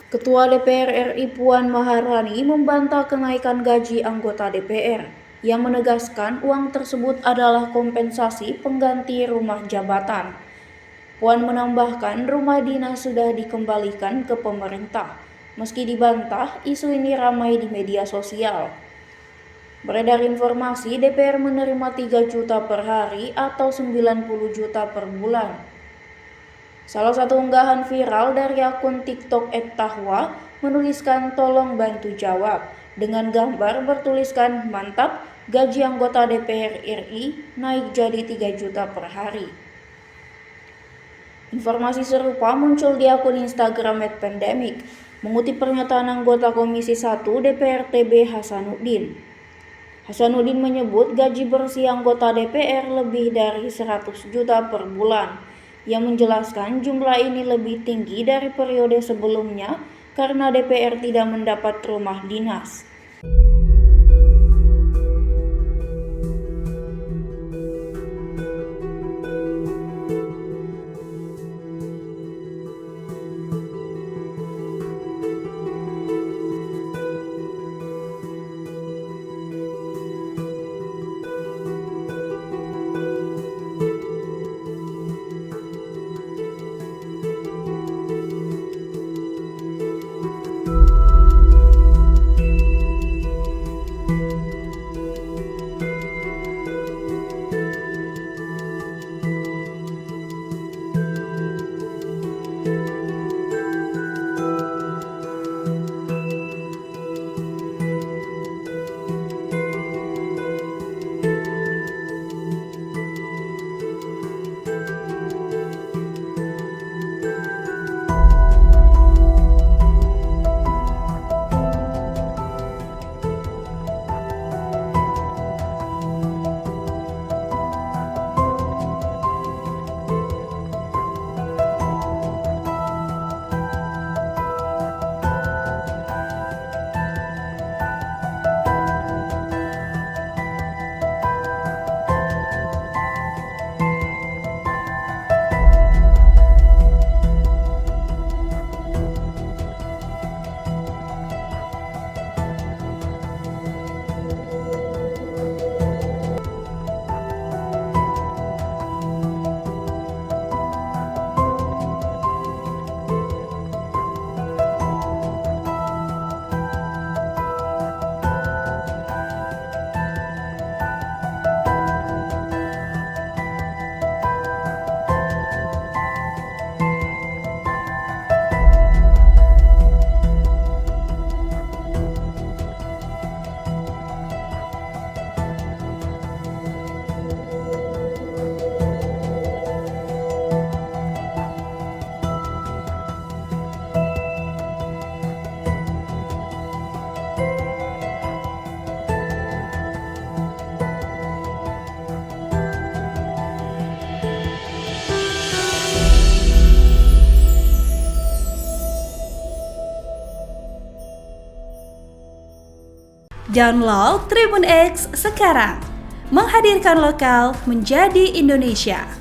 Ketua DPR RI Puan Maharani membantah kenaikan gaji anggota DPR. Ia menegaskan uang tersebut adalah kompensasi pengganti rumah jabatan. Puan menambahkan rumah dinas sudah dikembalikan ke pemerintah. Meski dibantah, isu ini ramai di media sosial. Beredar informasi DPR menerima 3 juta per hari atau 90 juta per bulan. Salah satu unggahan viral dari akun TikTok @tahwa menuliskan "tolong bantu jawab" dengan gambar bertuliskan "mantap, gaji anggota DPR RI naik jadi 3 juta per hari". Informasi serupa muncul di akun Instagram @pandemic, mengutip pernyataan anggota Komisi 1 DPR TB Hasanuddin. Hasanuddin menyebut gaji bersih anggota DPR lebih dari 100 juta per bulan. Ia menjelaskan jumlah ini lebih tinggi dari periode sebelumnya karena DPR tidak mendapat rumah dinas. Download Tribun X sekarang, menghadirkan lokal menjadi Indonesia.